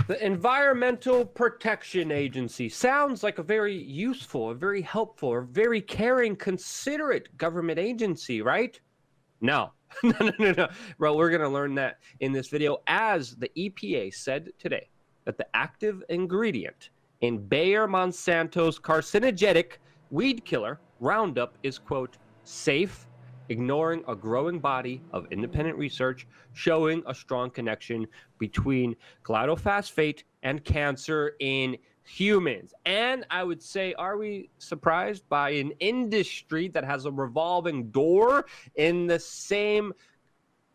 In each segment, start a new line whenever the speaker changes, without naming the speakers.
The Environmental Protection Agency sounds like a very useful, a very helpful, or very caring, considerate government agency, right? No. No. Bro, we're going to learn that in this video, as the EPA said today that the active ingredient in Bayer Monsanto's carcinogenic weed killer, Roundup, is, quote, safe, ignoring a growing body of independent research showing a strong connection between glyphosate and cancer in humans. And I would say, are we surprised by an industry that has a revolving door in the same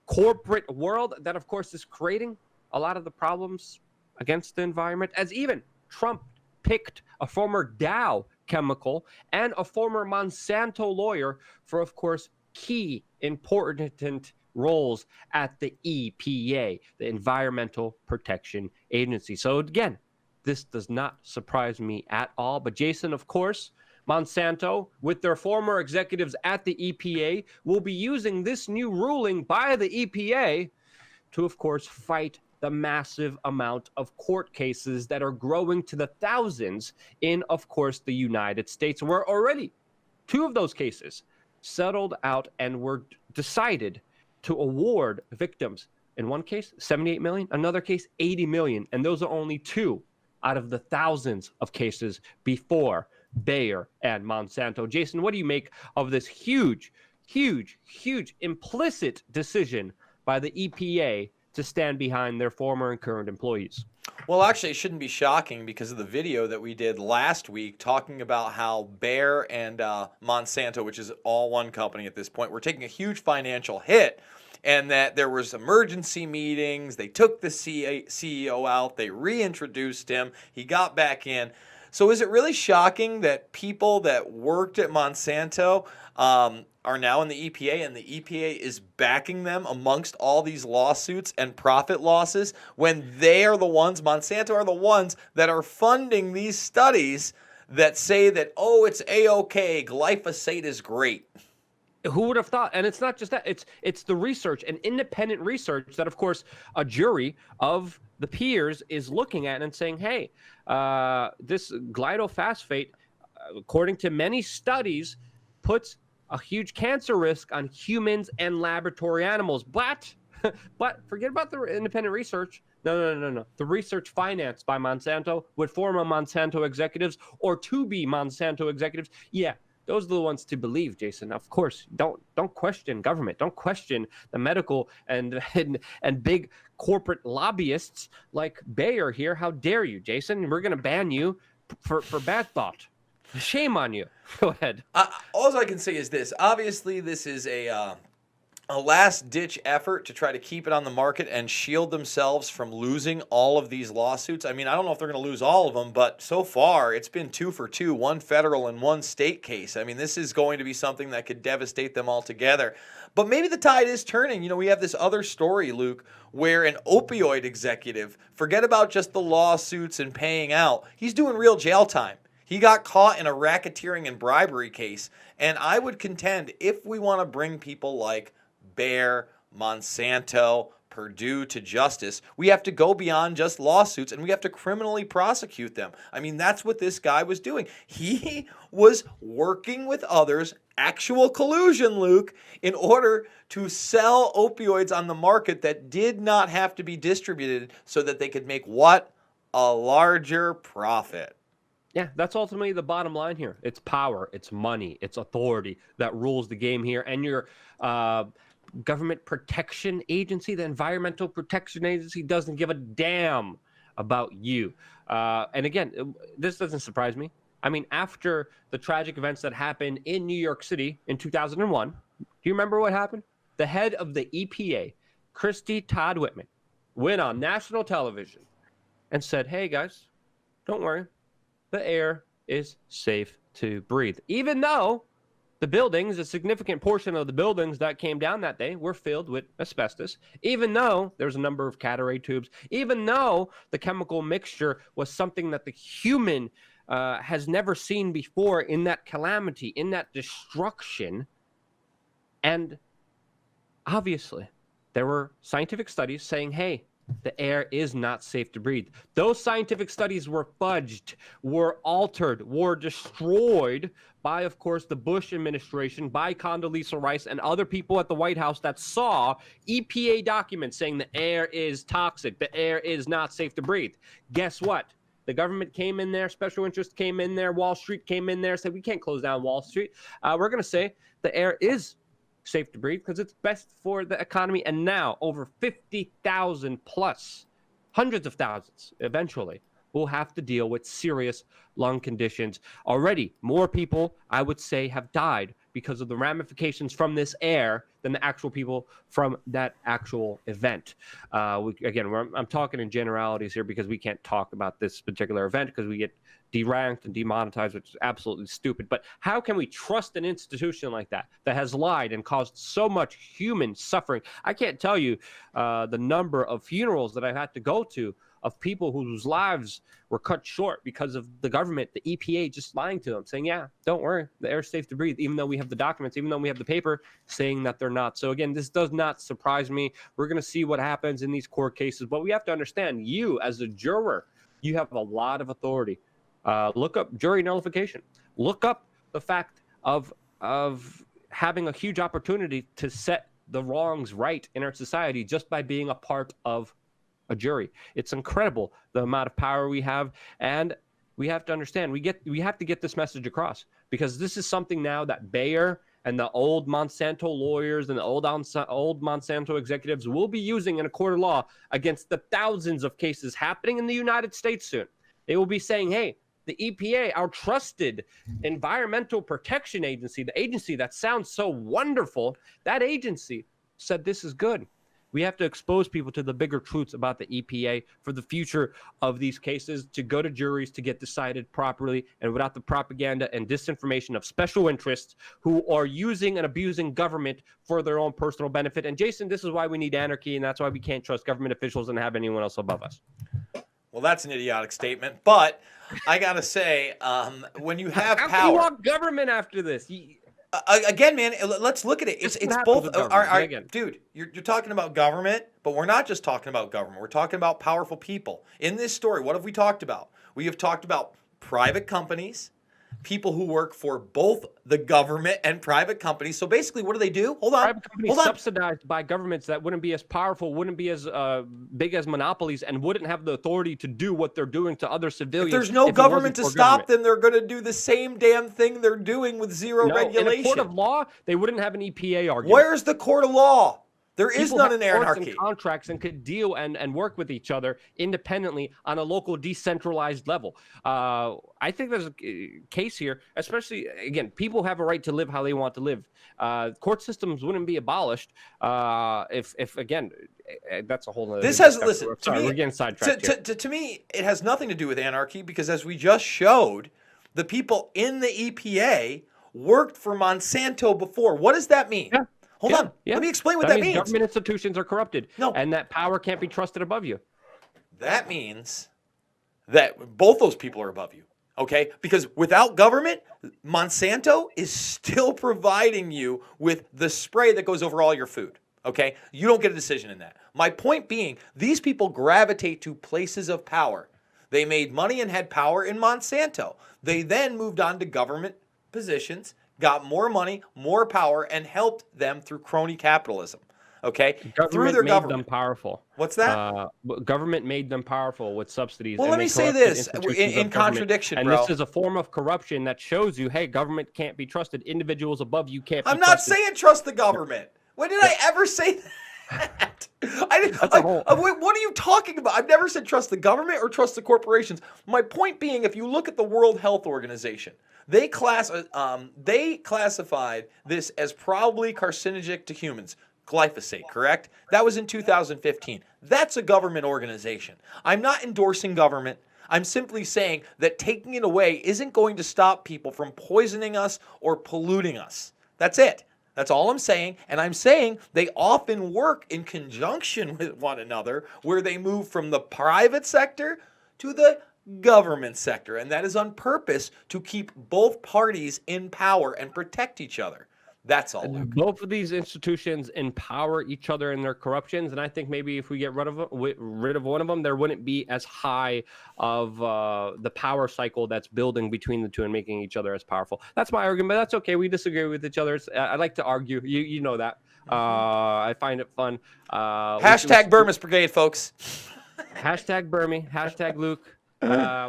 corporate world that, of course, is creating a lot of the problems against the environment, as even Trump picked a former Dow chemical and a former Monsanto lawyer for, of course, key important roles at the EPA, the Environmental Protection Agency. So again, this does not surprise me at all. But Jason, of course, Monsanto, with their former executives at the EPA, will be using this new ruling by the EPA to, of course, fight the massive amount of court cases that are growing to the thousands in, of course, the United States, where already 2 of those cases settled out and were decided to award victims. In one case, 78 million, another case, 80 million. And those are only 2 out of the thousands of cases before Bayer and Monsanto. Jason, what do you make of this huge implicit decision by the EPA to stand behind their former and current employees?
Well, actually, it shouldn't be shocking because of the video that we did last week talking about how Bayer and Monsanto, which is all one company at this point, were taking a huge financial hit, and that there was emergency meetings. They took the CEO out. They reintroduced him. He got back in. So is it really shocking that people that worked at Monsanto are now in the EPA, and the EPA is backing them amongst all these lawsuits and profit losses when they are the ones, Monsanto are the ones that are funding these studies that say that, oh, it's A-OK, glyphosate is great?
Who would have thought? And it's not just that. It's the research and independent research that, of course, a jury of the peers is looking at and saying, hey, this glyphosate, according to many studies, puts a huge cancer risk on humans and laboratory animals. But forget about the independent research. No. The research financed by Monsanto with former Monsanto executives or to-be Monsanto executives. Yeah, those are the ones to believe, Jason. Of course, don't question government. Don't question the medical and big corporate lobbyists like Bayer here. How dare you, Jason? We're going to ban you for bad thought. Shame on you. Go ahead.
All I can say is this. Obviously, this is a last-ditch effort to try to keep it on the market and shield themselves from losing all of these lawsuits. I mean, I don't know if they're going to lose all of them, but so far it's been 2 for 2, 1 federal and 1 state case. I mean, this is going to be something that could devastate them altogether. But maybe the tide is turning. You know, we have this other story, Luke, where an opioid executive, forget about just the lawsuits and paying out, he's doing real jail time. He got caught in a racketeering and bribery case. And I would contend, if we want to bring people like Bayer, Monsanto, Purdue to justice, we have to go beyond just lawsuits and we have to criminally prosecute them. I mean, that's what this guy was doing. He was working with others, actual collusion, Luke, in order to sell opioids on the market that did not have to be distributed so that they could make what? A larger profit.
Yeah, that's ultimately the bottom line here. It's power, it's money, it's authority that rules the game here. And your government protection agency, the Environmental Protection Agency, doesn't give a damn about you. And again, this doesn't surprise me. I mean, after the tragic events that happened in New York City in 2001, do you remember what happened? The head of the EPA, Christy Todd Whitman, went on national television and said, hey, guys, don't worry. The air is safe to breathe. Even though the buildings, a significant portion of the buildings that came down that day were filled with asbestos, even though there's a number of cataract tubes, even though the chemical mixture was something that the human has never seen before in that calamity, in that destruction. And obviously, there were scientific studies saying, hey, The air is not safe to breathe. Those scientific studies were fudged, were altered, were destroyed by, of course, the Bush administration, by Condoleezza Rice and other people at the White House that saw EPA documents saying the air is toxic, the air is not safe to breathe. Guess what? The government came in there, special interest came in there, Wall Street came in there, said we can't close down Wall Street. We're going to say the air is safe to breathe because it's best for the economy. And now over 50,000 plus, hundreds of thousands eventually will have to deal with serious lung conditions. Already more people, I would say, have died because of the ramifications from this air than the actual people from that actual event. I'm talking in generalities here because we can't talk about this particular event because we get deranked and demonetized, which is absolutely stupid. But how can we trust an institution like that has lied and caused so much human suffering? I can't tell you the number of funerals that I've had to go to of people whose lives were cut short because of the government, the EPA, just lying to them, saying, yeah, don't worry, the air's safe to breathe, even though we have the documents, even though we have the paper saying that they're not. So again, this does not surprise me. We're going to see what happens in these court cases, but we have to understand, you as a juror, you have a lot of authority. Look up jury nullification. Look up the fact of having a huge opportunity to set the wrongs right in our society just by being a part of a jury. It's incredible the amount of power we have, and we have to understand we have to get this message across, because this is something now that Bayer and the old Monsanto lawyers and the old Monsanto executives will be using in a court of law against the thousands of cases happening in the United States soon. They will be saying, hey, the EPA, our trusted environmental protection agency, the agency that sounds so wonderful, that agency said this is good. We have to expose people to the bigger truths about the EPA for the future of these cases, to go to juries to get decided properly and without the propaganda and disinformation of special interests who are using and abusing government for their own personal benefit. And Jason, this is why we need anarchy, and that's why we can't trust government officials and have anyone else above us.
Well, that's an idiotic statement, but I got to say, when you have
How
power...
can you want government after this?
Again, man, let's look at it. It's both. Dude, you're talking about government, but we're not just talking about government. We're talking about powerful people. In this story, what have we talked about? We have talked about private companies, people who work for both the government and private companies. So basically, what do? Hold on.
Private companies subsidized by governments that wouldn't be as powerful, wouldn't be as big as monopolies, and wouldn't have the authority to do what they're doing to other civilians.
If there's no government to stop them, they're going to do the same damn thing they're doing with zero regulation.
In a court of law, they wouldn't have an EPA argument.
Where's the court of law? There is none in anarchy.
And contracts and could deal and work with each other independently on a local decentralized level. I think there's a case here, especially, again, people have a right to live how they want to live. Court systems wouldn't be abolished if again, that's a whole other...
We're getting sidetracked. To me, it has nothing to do with anarchy, because as we just showed, the people in the EPA worked for Monsanto before. What does that mean?
Yeah.
Hold on. Let me explain what that means.
Government institutions are corrupted.
No.
And that power can't be trusted above you.
That means that both those people are above you. Okay? Because without government, Monsanto is still providing you with the spray that goes over all your food. Okay? You don't get a decision in that. My point being, these people gravitate to places of power. They made money and had power in Monsanto. They then moved on to government positions, got more money, more power, and helped them through crony capitalism. Okay?
Government made them powerful.
What's that?
Government made them powerful with subsidies.
Well, let me say this in contradiction,
and
bro.
this is a form of corruption that shows you, hey, government can't be trusted. Individuals above you can't be trusted.
I'm not saying trust the government. When did I ever say that? What are you talking about? I've never said trust the government or trust the corporations. My point being, if you look at the World Health Organization, they classified this as probably carcinogenic to humans. Glyphosate, correct? That was in 2015. That's a government organization. I'm not endorsing government. I'm simply saying that taking it away isn't going to stop people from poisoning us or polluting us. That's it. That's all I'm saying. And I'm saying they often work in conjunction with one another, where they move from the private sector to the government sector. And that is on purpose to keep both parties in power and protect each other. That's all, Luke.
Both of these institutions empower each other in their corruptions, and I think maybe if we get rid of one of them, there wouldn't be as high of the power cycle that's building between the two and making each other as powerful. That's my argument, but that's okay. We disagree with each other. I like to argue. You know that. I find it fun.
Hashtag Burmese Brigade, folks.
Hashtag Burmy. Hashtag Luke.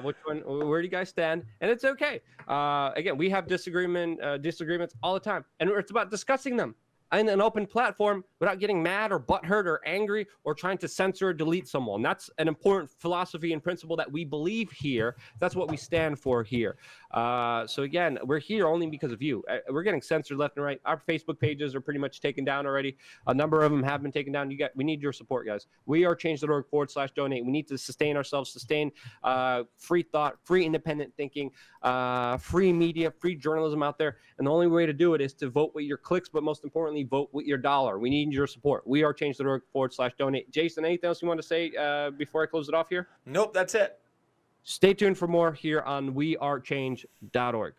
Which one? Where do you guys stand? And it's okay. Again, we have disagreements all the time, and it's about discussing them in an open platform without getting mad or butthurt or angry or trying to censor or delete someone. That's an important philosophy and principle that we believe here. That's what we stand for here. So again, we're here only because of you. We're getting censored left and right. Our Facebook pages are pretty much taken down already. A number of them have been taken down. We need your support, guys. We are change.org/donate. We need to sustain ourselves, sustain free thought, free independent thinking, free media, free journalism out there. And the only way to do it is to vote with your clicks, but most importantly, vote with your dollar. We need your support. We are change.org/donate. Jason, anything else you want to say before I close it off here?
Nope, that's it.
Stay tuned for more here on wearechange.org.